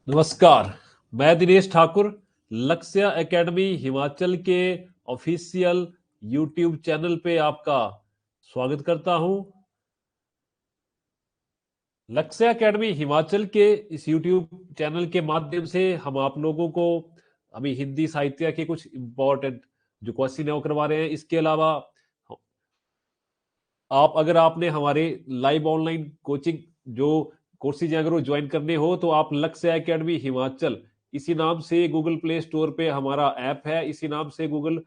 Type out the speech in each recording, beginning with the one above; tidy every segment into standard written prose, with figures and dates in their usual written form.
नमस्कार, मैं दिनेश ठाकुर लक्ष्य एकेडमी हिमाचल के ऑफिशियल यूट्यूब चैनल पे आपका स्वागत करता हूं। लक्ष्य एकेडमी हिमाचल के इस यूट्यूब चैनल के माध्यम से हम आप लोगों को अभी हिंदी साहित्य के कुछ इंपॉर्टेंट जो क्वेश्चन है वो करवा रहे हैं। इसके अलावा आप अगर आपने हमारे लाइव ऑनलाइन कोचिंग जो कोर्सेज अगर वो ज्वाइन करने हो तो आप लक्ष्य एकेडमी हिमाचल इसी नाम से गूगल प्ले स्टोर पे हमारा ऐप है, इसी नाम से गूगल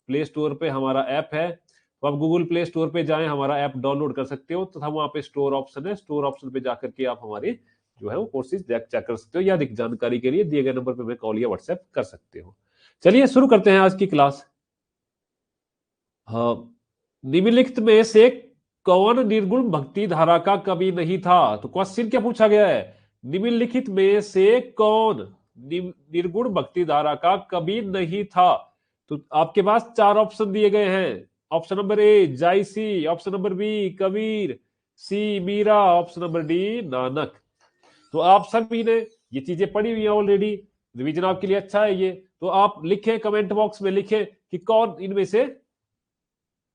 प्ले स्टोर पे हमारा ऐप है। तो आप गूगल प्ले स्टोर पे जाएं, हमारा ऐप डाउनलोड कर सकते हो तथा वहां पे स्टोर ऑप्शन है, स्टोर ऑप्शन पे जाकर के आप हमारे जो है वो कोर्सेज चेक कर सकते हो या अधिक जानकारी के लिए दिए गए नंबर पे हमें कॉल या व्हाट्सएप कर सकते हो। चलिए शुरू करते हैं आज की क्लास। हाँ, निम्नलिखित में से कौन निर्गुण भक्ति धारा का कवि नहीं था? तो क्वेश्चन क्या पूछा गया है, निम्नलिखित में से कौन निर्गुण भक्ति धारा का कवि नहीं था? तो आपके पास चार ऑप्शन दिए गए हैं। Option number A Jayasi, option number B Kabir, C Meera, option number D Nanak. तो आप सभी ने ये चीजें पढ़ी हुई है ऑलरेडी, रिवीजन आपके लिए अच्छा है ये। तो आप लिखें, कमेंट बॉक्स में लिखें कि कौन इनमें से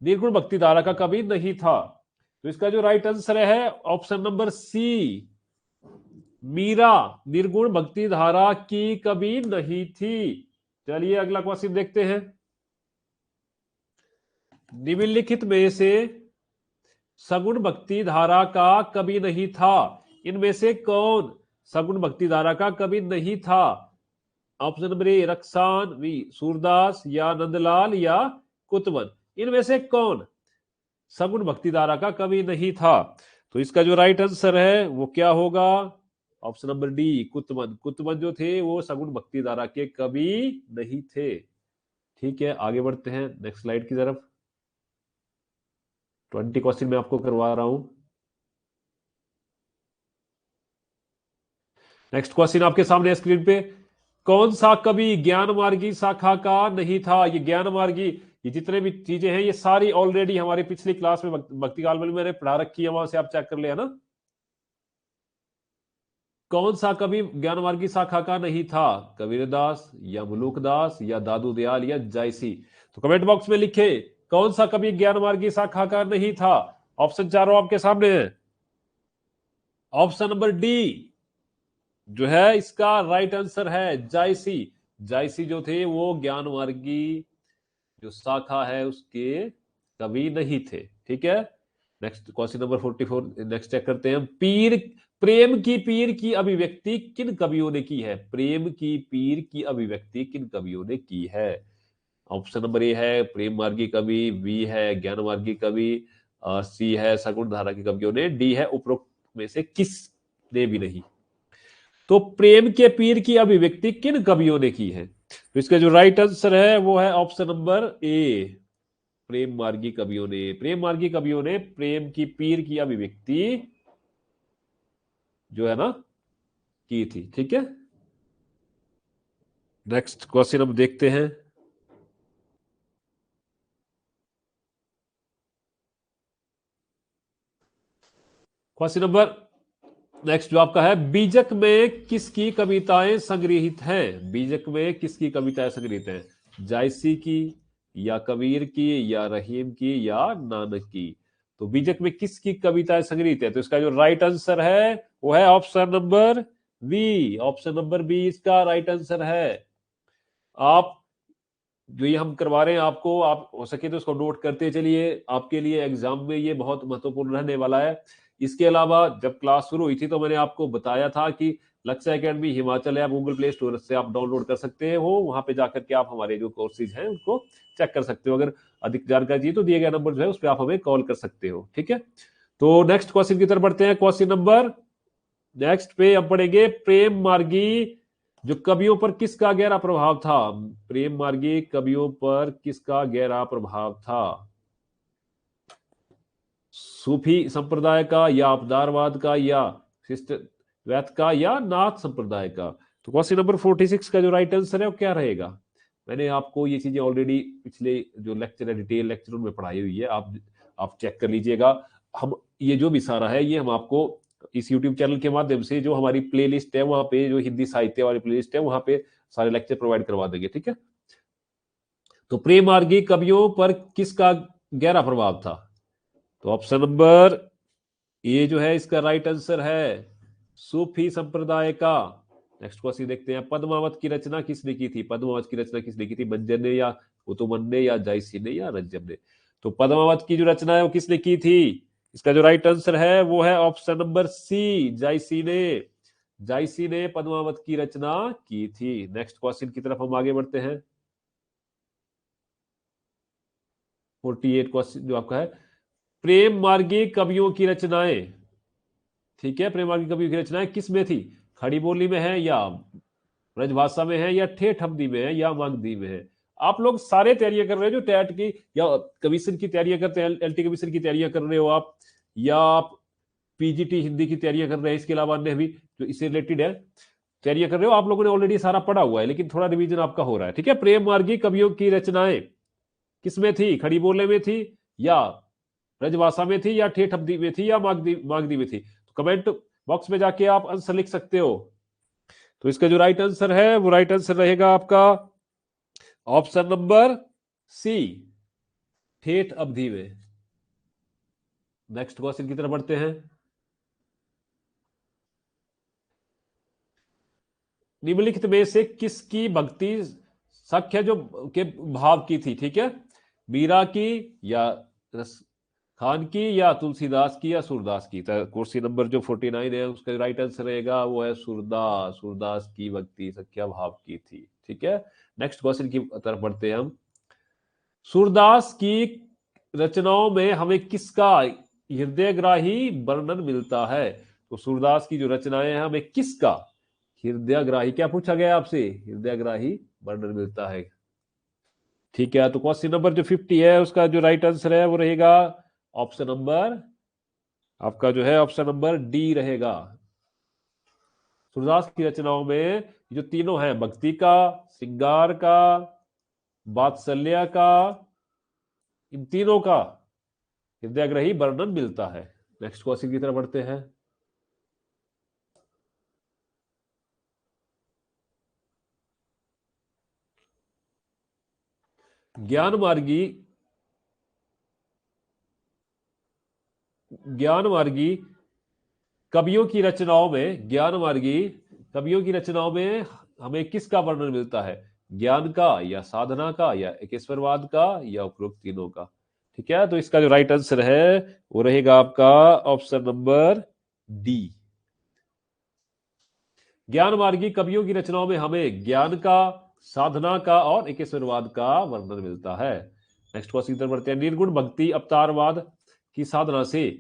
निर्गुण भक्ति धारा का कवि नहीं था। तो इसका जो राइट आंसर है ऑप्शन नंबर सी, मीरा निर्गुण भक्ति धारा की कवि नहीं थी। चलिए अगला क्वेश्चन देखते हैं। निम्नलिखित में से सगुण भक्ति धारा का कवि नहीं था, इनमें से कौन सगुण भक्ति धारा का कवि नहीं था? Option number A Raskhan, B Surdas, या नंदलाल, या कुतवन। इनमें से कौन सगुण भक्ति धारा का कवि नहीं था? तो इसका जो राइट आंसर है वो क्या होगा? Option number D Kutban. Kutban जो थे वो सगुण भक्ति धारा के कवि नहीं थे। ठीक है, आगे बढ़ते हैं नेक्स्ट स्लाइड की तरफ। 20 क्वेश्चन मैं आपको करवा रहा हूं। नेक्स्ट क्वेश्चन आपके सामने स्क्रीन पे, कौन सा कवि ज्ञान मार्गी शाखा का नहीं था? ये ज्ञान मार्गी, ये जितने भी चीजें हैं ये सारी ऑलरेडी हमारी पिछली क्लास में भक्ति काल में मैंने पढ़ा रखी है, वहां से आप चेक कर ले, है ना। कौन सा कवि ज्ञान मार्गी शाखा का नहीं था? कबीरदास, या मुलुकदास, या दादू दयाल, या जायसी। तो कमेंट बॉक्स में लिखे कौन सा कवि ज्ञान मार्गी शाखा का नहीं था। ऑप्शन चारों आपके सामने है। ऑप्शन नंबर डी जो है इसका राइट आंसर है जायसी। जायसी जो थे वो ज्ञान मार्गी जो शाखा है उसके कवि नहीं थे। ठीक है, next question number 44 next check करते हैं। पीर पीर की अभिव्यक्ति किन कवियों ने की है? प्रेम की पीर की अभिव्यक्ति किन कवियों ने की है? ऑप्शन नंबर ए है प्रेम मार्गी कवि, बी है ज्ञान मार्गी कवि, सी है सगुण धारा के कवियों ने, डी है उपरोक्त में से किस ने भी नहीं। तो प्रेम के पीर की अभिव्यक्ति किन कवियों ने की है? तो इसका जो राइट आंसर है वो है ऑप्शन नंबर ए, प्रेम मार्गी कवियों ने। प्रेम मार्गी कवियों ने प्रेम की पीर की अभिव्यक्ति जो है ना की थी। ठीक है, नेक्स्ट क्वेश्चन हम देखते हैं। क्वेश्चन नंबर नेक्स्ट जो आपका है, बीजक में किसकी कविताएं संग्रहित हैं? बीजक में किसकी कविताएं संग्रहित हैं? जायसी की, या कबीर की, या रहीम की, या नानक की। तो बीजक में किसकी कविताएं संग्रहित है? तो इसका जो राइट आंसर है वो है option number B. Option number B इसका राइट आंसर है। आप जो ये हम करवा रहे हैं आपको, आप हो सके तो इसको नोट करते चलिए, आपके लिए एग्जाम में ये बहुत महत्वपूर्ण रहने वाला है। इसके अलावा जब क्लास शुरू हुई थी तो मैंने आपको बताया था कि लक्ष्य academy Himachal app Google play store से आप डाउनलोड कर सकते हो, वहां पे जाकर के आप हमारे जो कोर्सेज हैं उनको चेक कर सकते हो। अगर अधिक जानकारी चाहिए तो दिए गए नंबर जो है उस पर आप हमें कॉल कर सकते हो। ठीक है, तो नेक्स्ट क्वेश्चन की तरफ बढ़ते हैं। क्वेश्चन नंबर नेक्स्ट पे अब पढ़ेंगे, प्रेम मार्गी जो कवियों पर किसका गहरा प्रभाव था? प्रेम मार्गी कवियों पर किसका गहरा प्रभाव था? सूफी संप्रदाय का, या अवतारवाद का, या शिष्टवैत का, या नाथ संप्रदाय का। तो क्वेश्चन नंबर 46 का जो राइट आंसर है वो क्या रहेगा? मैंने आपको ये चीजें ऑलरेडी पिछले जो लेक्चर है, डिटेल लेक्चर में पढ़ाई हुई है, आप चेक कर लीजिएगा। हम ये जो भी सारा है ये हम आपको इस यूट्यूब चैनल के माध्यम से जो हमारी प्लेलिस्ट है वहां पे, जो हिंदी साहित्य वाली प्लेलिस्ट है वहां पे सारे लेक्चर प्रोवाइड करवा देंगे, ठीक है। तो प्रेम मार्गी कवियों पर किसका गहरा प्रभाव था? तो ऑप्शन नंबर ए जो है इसका राइट आंसर है सूफी संप्रदाय का। नेक्स्ट क्वेश्चन देखते हैं, पद्मावत की रचना किसने की थी? पद्मावत की रचना किसने की थी? मंजर ने या कुतुबन ने या जायसी ने या रंजन ने? तो पद्मावत की जो रचना है वो किसने की थी? इसका जो राइट आंसर है वो है ऑप्शन नंबर सी, जायसी ने। जायसी ने पद्मावत की रचना की थी। नेक्स्ट क्वेश्चन की तरफ हम आगे बढ़ते हैं। 48 क्वेश्चन जो आपका है, प्रेम मार्गी कवियों की रचनाएं, ठीक है, प्रेम मार्गी कवियों की रचनाएं किस में थी? खड़ी बोली में है या ब्रजभाषा में है या ठेठ अवधि में है या मागधी में है? आप लोग सारे तैयारियां कर रहे हो, जो टैट की या कमीशन की तैयारियां करते हैं, एलटी कमीशन की तैयारियां कर रहे हो आप, या आप पीजीटी हिंदी की तैयारियां कर रहे हैं, इसके अलावा अन्य भी जो इससे रिलेटेड है तैयारियां कर रहे हो, आप लोगों ने ऑलरेडी सारा पढ़ा हुआ है, लेकिन थोड़ा रिवीजन आपका हो रहा है, ठीक है। प्रेम मार्गी कवियों की रचनाएं किसमें थी? खड़ी बोले में थी या ब्रजभाषा में थी या ठेठ अवधि में थी या मागधी मागधी में थी? तो कमेंट बॉक्स में जाके आप आंसर लिख सकते हो। तो इसका जो राइट आंसर है वो राइट आंसर रहेगा आपका ऑप्शन नंबर सी, ठेठ अवधि में। नेक्स्ट क्वेश्चन की तरफ बढ़ते हैं। निम्नलिखित में से किसकी भक्ति सख्य जो के भाव की थी? ठीक है, मीरा की या खान की या तुलसीदास की या सूरदास की? तो क्वेश्चन नंबर जो 49 है उसका राइट आंसर रहेगा वो है सूरदास। सूरदास की भक्ति सख्या भाव की थी, ठीक है। नेक्स्ट क्वेश्चन की तरफ बढ़ते हैं हम। सूरदास की रचनाओं में हमें किसका हृदयग्राही वर्णन मिलता है? तो सूरदास की जो रचनाएं हैं हमें किसका हृदयग्राही, क्या पूछा गया आपसे? हृदयग्राही वर्णन मिलता है, ठीक है। तो क्वेश्चन नंबर जो 50 है उसका जो राइट आंसर है वो रहेगा ऑप्शन नंबर, आपका जो है ऑप्शन नंबर डी रहेगा। सूरदास की रचनाओं में जो तीनों हैं, भक्ति का, श्रृंगार का, वात्सल्य का, इन तीनों का हृदयग्राही वर्णन मिलता है। नेक्स्ट क्वेश्चन की तरफ बढ़ते हैं। ज्ञान मार्गी कवियों की रचनाओं में, ज्ञान मार्गी कवियों की रचनाओं में हमें किसका वर्णन मिलता है? ज्ञान का या साधना का या एकेश्वरवाद का या उपरोक्त तीनों का? ठीक है, तो इसका जो राइट आंसर है वो रहेगा आपका ऑप्शन नंबर डी। ज्ञान मार्गी कवियों की रचनाओं में हमें ज्ञान का, साधना का और एकेश्वरवाद का वर्णन मिलता है। नेक्स्ट क्वेश्चन की तरफ बढ़ते हैं। निर्गुण भक्ति अवतारवाद की साधना से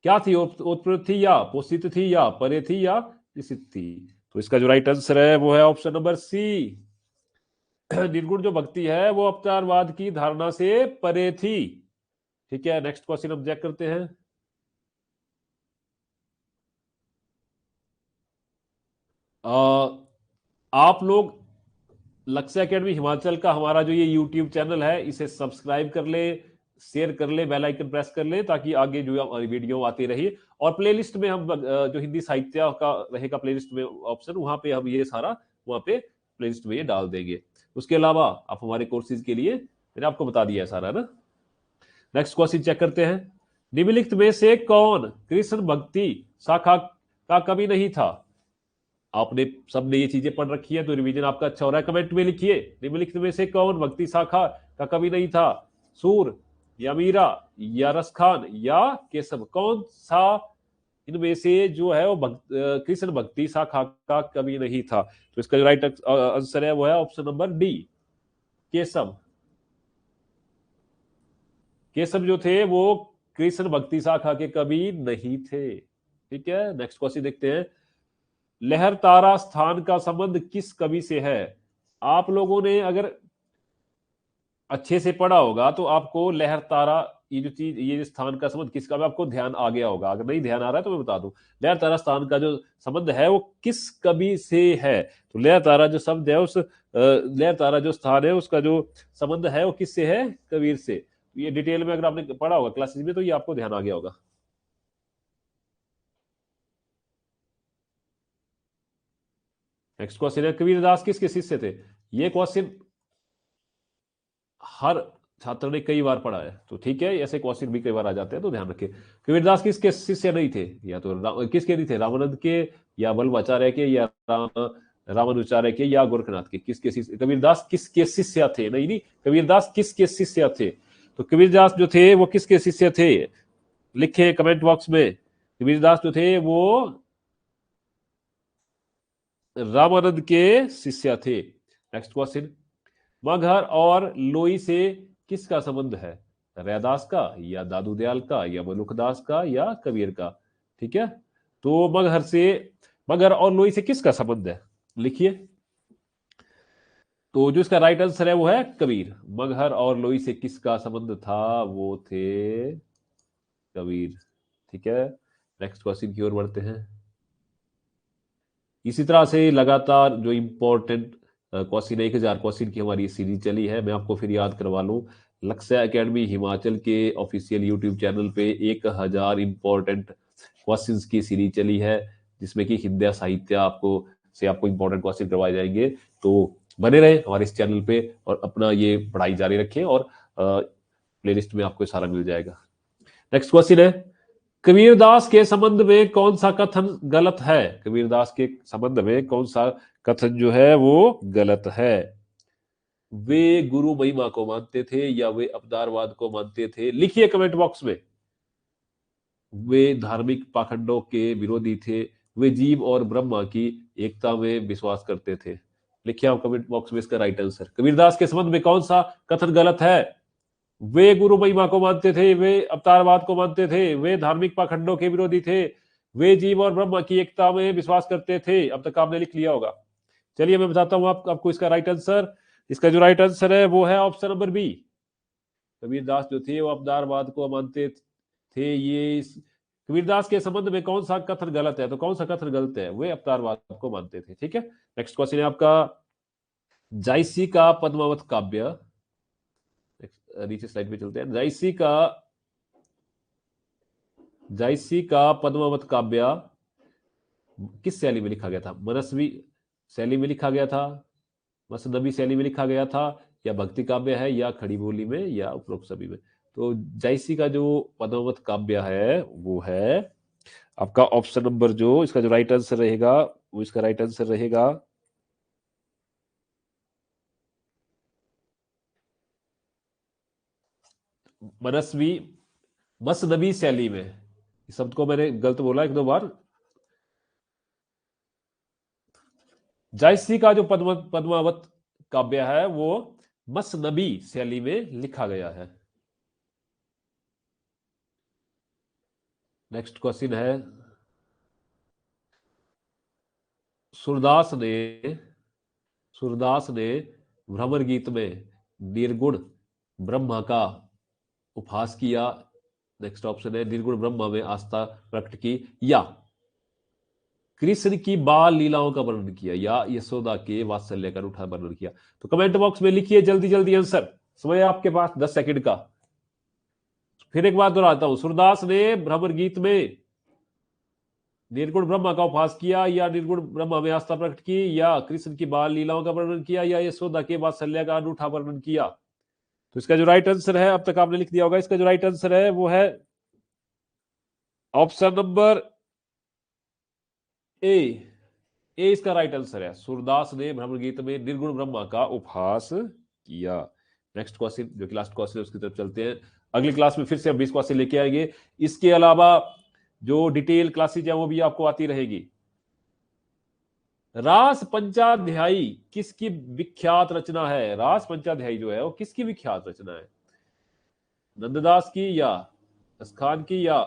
क्या थी? उत्पन्न थी या पोषित थी या परे थी या निश्चित थी? तो इसका जो राइट आंसर है वो है ऑप्शन नंबर सी। निर्गुण जो भक्ति है वो अवतारवाद की धारणा से परे थी, ठीक है। नेक्स्ट क्वेश्चन हम चेक करते हैं। आप लोग लक्ष्य एकेडमी हिमाचल का हमारा जो ये यूट्यूब चैनल है इसे सब्सक्राइब कर ले, शेयर कर ले, बेल आइकन प्रेस कर ले, ताकि आगे जो वीडियो आती रही। और प्लेलिस्ट में हम जो हिंदी साहित्य का रहेगा प्लेलिस्ट में ऑप्शन, वहां पे हम ये सारा वहां पे प्लेलिस्ट में ये डाल देंगे। उसके अलावा आप हमारे कोर्सेज के लिए मैंने आपको बता दिया है सारा ना। नेक्स्ट क्वेश्चन चेक करते हैं। निम्नलिखित में से कौन कृष्ण भक्ति शाखा का कवि नहीं था? आपने सबने ये चीजें पढ़ रखी है तो रिवीजन आपका अच्छा हो रहा है। कमेंट में लिखिए, निम्नलिखित में से कौन भक्ति शाखा का कवि नहीं था? सूर या मीरा या रसखान या केशव? कौन सा इनमें से जो है वो कृष्ण भक्ति शाखा का कवि नहीं था? तो इसका जो राइट आंसर है वो है option number D, Keshav. Keshav जो थे वो कृष्ण भक्ति शाखा के कवि नहीं थे, ठीक है। नेक्स्ट क्वेश्चन देखते हैं। लहर तारा स्थान का संबंध किस कवि से है? आप लोगों ने अगर अच्छे से पढ़ा होगा तो आपको लहर तारा ये जो चीज, ये जो स्थान का संबंध किसका, आपको ध्यान आ गया होगा। अगर नहीं ध्यान आ रहा है तो मैं बता दूं, लहर तारा स्थान का जो संबंध है वो किस कवि से है? तो लहर तारा जो शब्द है उस लहर तारा जो स्थान है उसका जो संबंध है वो किससे है? कबीर से। ये डिटेल में अगर आपने पढ़ा होगा क्लासेज में तो ये आपको ध्यान आ गया होगा। नेक्स्ट क्वेश्चन है, कबीरदास किसके शिष्य थे? ये क्वेश्चन हर छात्र ने कई बार पढ़ा है, तो ठीक है, ऐसे क्वेश्चन भी कई बार आ जाते हैं, तो ध्यान रखें। कबीरदास किसके शिष्य नहीं थे? या तो किसके नहीं थे? रामानंद के, या वल्लभाचार्य के, या रामानुचार्य के, या गोरखनाथ के? किसके शिष्य? कबीरदास किसके शिष्य थे? नहीं नहीं, कबीरदास किसके शिष्य थे? तो कबीरदास जो थे वो किसके शिष्य थे? लिखे कमेंट बॉक्स में। कबीरदास जो थे वो रामानंद के शिष्य थे। नेक्स्ट क्वेश्चन, मगहर और लोई से किसका संबंध है? रैदास का, या दादू दयाल का, या मलुकदास का, या कबीर का? ठीक है, तो मगहर और लोई से किसका संबंध है? लिखिए। तो जो इसका राइट आंसर है वो है कबीर। मगहर और लोई से किसका संबंध था? वो थे कबीर। ठीक है, नेक्स्ट क्वेश्चन की ओर बढ़ते हैं। इसी तरह से लगातार जो इंपॉर्टेंट क्वेश्चन, 1000 क्वेश्चन की हमारी सीरीज चली है। मैं आपको फिर याद करवा लूं, लक्ष्य एकेडमी हिमाचल के ऑफिशियल यूट्यूब चैनल पे 1000 इंपॉर्टेंट क्वेश्चंस की सीरीज चली है, जिसमें कि हिंदी साहित्य आपको इंपॉर्टेंट क्वेश्चन करवाए जाएंगे। तो बने रहे हमारे इस चैनल पे और अपना ये पढ़ाई जारी रखें, और प्लेलिस्ट में आपको सारा मिल जाएगा। नेक्स्ट क्वेश्चन है, कबीरदास के संबंध में कौन सा कथन गलत है? कबीरदास के संबंध में कौन सा कथन जो है वो गलत है? वे गुरु महिमा को मानते थे, या वे अवतारवाद को मानते थे? लिखिए कमेंट बॉक्स में। वे धार्मिक पाखंडों के विरोधी थे, वे जीव और ब्रह्मा की एकता में विश्वास करते थे? लिखिए आप कमेंट बॉक्स में इसका राइट आंसर। कबीरदास के संबंध में कौन सा कथन गलत है? वे गुरु महिमा को मानते थे, वे अवतारवाद को मानते थे, वे धार्मिक पाखंडों के विरोधी थे, वे जीव और ब्रह्म की एकता में विश्वास करते थे। अब तक आपने लिख लिया होगा। चलिए मैं बताता हूं आपको इसका राइट आंसर। इसका जो राइट आंसर है वो है ऑप्शन नंबर बी। कबीरदास जो थे वो अवतारवाद को मानते थे। कबीरदास के संबंध में कौन सा कथन गलत है? तो कौन सा कथन गलत है? वे अवतारवाद को मानते थे। ठीक है, नेक्स्ट क्वेश्चन है आपका, जायसी का पद्मावत काव्य, नीचे स्लाइड पे चलते हैं। जायसी का पद्मावत काव्य किस शैली में लिखा गया था? मनस्वी शैली में लिखा गया था, मसनबी शैली में लिखा गया था, या भक्ति काव्य है, या खड़ी बोली में, या उपरोक्त सभी में? तो जायसी का जो पद्मावत काव्य है वो है आपका ऑप्शन नंबर, जो इसका जो राइट आंसर रहेगा वो इसका राइट आंसर रहेगा मनस्वी मसनबी शैली में। इस शब्द को मैंने गलत बोला एक दो बार। जायसी का जो पद्मावत काव्य है वो मसनबी शैली में लिखा गया है। नेक्स्ट क्वेश्चन है, सूरदास ने भ्रमर गीत में निर्गुण ब्रह्मा का उपहास किया। नेक्स्ट ऑप्शन है, निर्गुण ब्रह्मा में आस्था प्रकट की, या कृष्ण की बाल लीलाओं का वर्णन किया, या यशोदा के वात्सल्य का अनूठा वर्णन किया? तो कमेंट बॉक्स में लिखिए जल्दी जल्दी आंसर। समय आपके पास 10 सेकंड का। फिर एक बार दोहराता हूं, सूरदास ने भ्रमर गीत में निर्गुण ब्रह्मा का उपहास किया, या निर्गुण ब्रह्मा में आस्था प्रकट की, या कृष्ण की बाल लीलाओं का वर्णन किया, या यशोदा के वात्सल्य का अनूठा वर्णन किया? तो इसका जो राइट आंसर है, अब तक आपने लिख दिया होगा, इसका जो राइट आंसर है वो है ऑप्शन नंबर ए। इसका राइट आंसर है, सूरदास ने भ्रमर गीत में निर्गुण ब्रह्मा का उपहास किया। नेक्स्ट क्वेश्चन, जो कि लास्ट क्वेश्चन है, उसकी तरफ चलते हैं। अगली क्लास में फिर से हम 20 क्वेश्चन लेके आएंगे। इसके अलावा जो डिटेल क्लासेज है वो भी आपको आती रहेगी। रास पंचाध्यायी किसकी विख्यात रचना है? रास पंचाध्यायी जो है वो किसकी विख्यात रचना है? नंददास की, या असखान की, या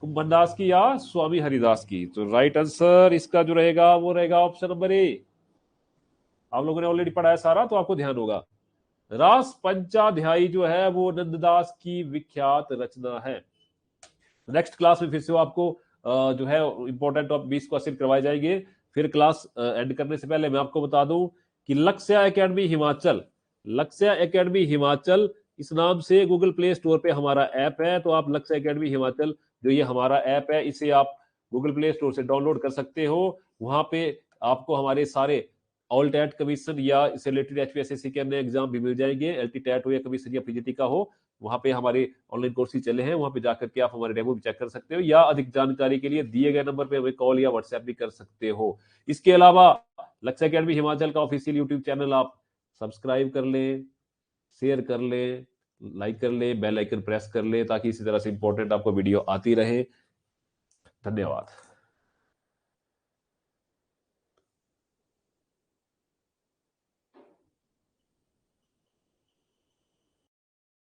कुंभनदास की, या स्वामी हरिदास की? तो राइट आंसर इसका जो रहेगा वो रहेगा ऑप्शन नंबर ए। आप लोगों ने ऑलरेडी पढ़ा है सारा, तो आपको ध्यान होगा। रास पंचाध्यायी जो है वो नंददास की विख्यात रचना है। नेक्स्ट क्लास में फिर से आपको जो है इंपॉर्टेंट 20 क्वेश्चन करवाए जाएंगे। फिर क्लास एंड करने से पहले मैं आपको बता दूं कि लक्ष्य एकेडमी हिमाचल इस नाम से गूगल प्ले स्टोर पे हमारा ऐप है। तो आप लक्ष्य एकेडमी हिमाचल जो ये हमारा ऐप है, इसे आप गूगल प्ले स्टोर से डाउनलोड कर सकते हो। वहां पे आपको हमारे सारे ऑल टैट कमीशन या इससे रिलेटेड HPSSC के अन्य एग्जाम भी मिल जाएंगे। LT टैट हो या कमीशन या PGT का हो, वहां पे हमारे ऑनलाइन कोर्सेज चले हैं, वहां पे जाकर के आप हमारे डेमो भी चेक कर सकते हो, या अधिक जानकारी के लिए दिए गए नंबर पे हमें कॉल या व्हाट्सएप भी कर सकते हो। इसके अलावा लक्ष्य एकेडमी हिमाचल का ऑफिशियल यूट्यूब चैनल आप सब्सक्राइब कर लें, शेयर कर लें, लाइक कर लें, बेल आइकन प्रेस कर लें, ताकि इसी तरह से इंपॉर्टेंट आपको वीडियो आती रहे। धन्यवाद।